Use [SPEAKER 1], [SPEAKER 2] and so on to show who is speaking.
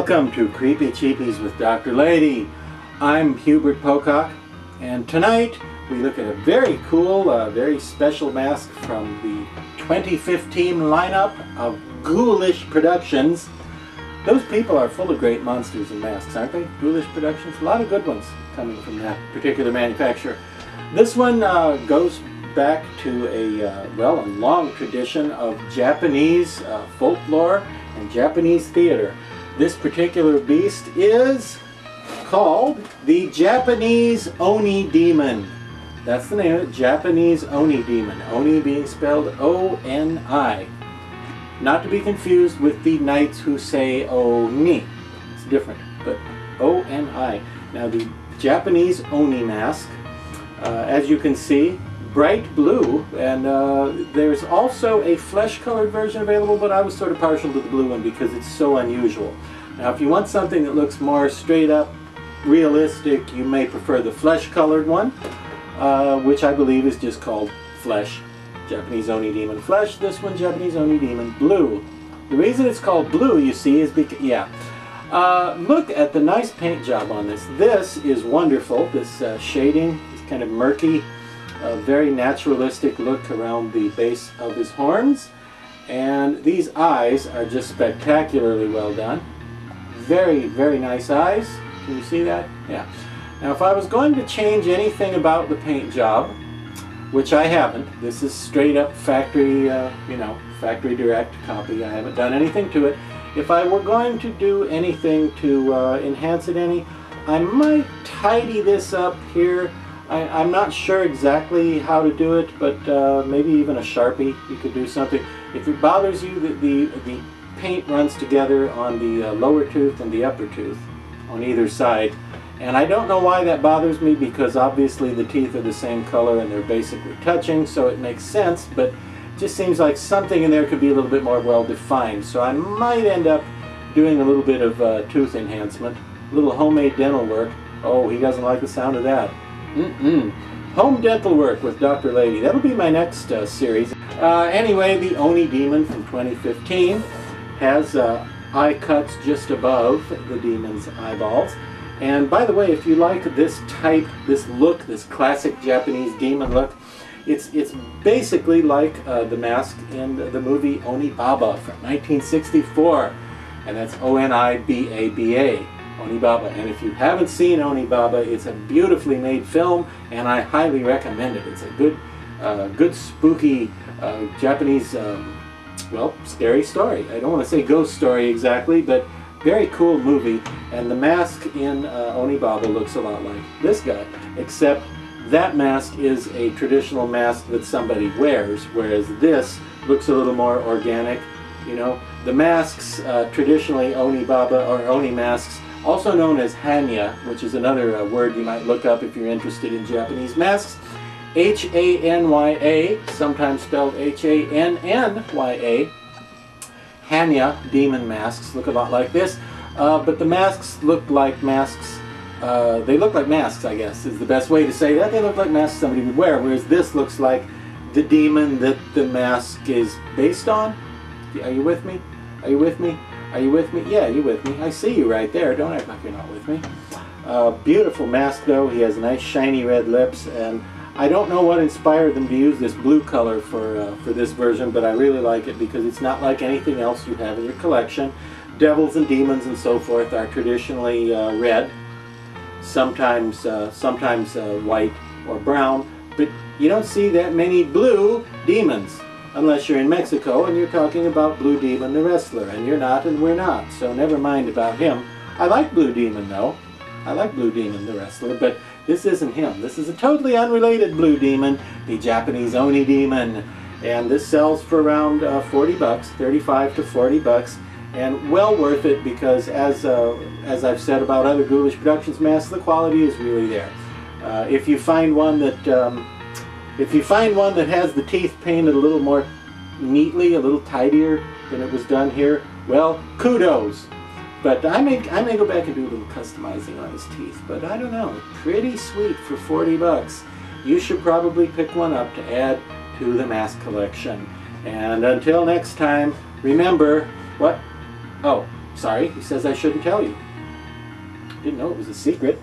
[SPEAKER 1] Welcome to Creepy Cheapies with Dr. Lady. I'm Hubert Pocock, and tonight we look at a very cool, very special mask from the 2015 lineup of Ghoulish Productions. Those people are full of great monsters and masks, aren't they? Ghoulish Productions, a lot of good ones coming from that particular manufacturer. This one goes back to a long tradition of Japanese folklore and Japanese theater. This particular beast is called the Japanese Oni Demon. That's the name of it, Japanese Oni Demon. Oni being spelled O-N-I. Not to be confused with the knights who say Oni. It's different, but O-N-I. Now the Japanese Oni mask, as you can see, bright blue, and there's also a flesh-colored version available, but I was sort of partial to the blue one because it's so unusual. Now if you want something that looks more straight up realistic, you may prefer the flesh-colored one, which I believe is just called Flesh. Japanese Oni Demon Flesh. This one, Japanese Oni Demon Blue. The reason it's called blue, you see, is because, look at the nice paint job on this. This is wonderful. This shading is kind of murky. A very naturalistic look around the base of his horns, and these eyes are just spectacularly well done. Very, very nice eyes. Can you see that? Yeah. Now if I was going to change anything about the paint job, which I haven't, this is straight up factory, factory direct copy. I haven't done anything to it. If I were going to do anything to enhance it any, I might tidy this up here. I'm not sure exactly how to do it, but maybe even a Sharpie, you could do something. If it bothers you that the paint runs together on the lower tooth and the upper tooth on either side, and I don't know why that bothers me, because obviously the teeth are the same color and they're basically touching, so it makes sense, but it just seems like something in there could be a little bit more well defined. So I might end up doing a little bit of tooth enhancement, a little homemade dental work. Oh, he doesn't like the sound of that. Home dental work with Dr. Lady. That'll be my next series. Anyway, the Oni Demon from 2015 has eye cuts just above the demon's eyeballs. And by the way, if you like this type, this look, this classic Japanese demon look, it's basically like the mask in the movie Oni Baba from 1964. And that's O-N-I-B-A-B-A. Oni Baba. And if you haven't seen Oni Baba, it's a beautifully made film, and I highly recommend it. It's a good spooky Japanese, scary story. I don't want to say ghost story exactly, but very cool movie. And the mask in Oni Baba looks a lot like this guy, except that mask is a traditional mask that somebody wears, whereas this looks a little more organic. You know, the masks, traditionally Oni Baba or Oni masks, also known as Hanya, which is another word you might look up if you're interested in Japanese masks. H-A-N-Y-A, sometimes spelled H-A-N-N-Y-A. Hanya demon masks look a lot like this, but the masks look like masks. They look like masks, I guess, is the best way to say that. They look like masks somebody would wear, whereas this looks like the demon that the mask is based on. Are you with me? Are you with me? Are you with me? Yeah, you're with me. I see you right there. Don't act like you're not with me. Beautiful mask, though. He has nice shiny red lips, and I don't know what inspired them to use this blue color for this version, but I really like it because it's not like anything else you have in your collection. Devils and demons and so forth are traditionally red, sometimes white or brown, but you don't see that many blue demons. Unless you're in Mexico and you're talking about Blue Demon the wrestler, and you're not and we're not, so never mind about him. I like Blue Demon though. I like Blue Demon the wrestler, but this isn't him. This is a totally unrelated Blue Demon, the Japanese Oni Demon, and this sells for around 40 bucks, 35 to 40 bucks, and well worth it because as I've said about other Ghoulish Productions masks, the quality is really there. If you find one that has the teeth painted a little more neatly, a little tidier than it was done here, well, kudos. But I may go back and do a little customizing on his teeth, but I don't know. Pretty sweet for 40 bucks. You should probably pick one up to add to the mask collection. And until next time, remember, what? Oh, Sorry, he says I shouldn't tell you. Didn't know it was a secret.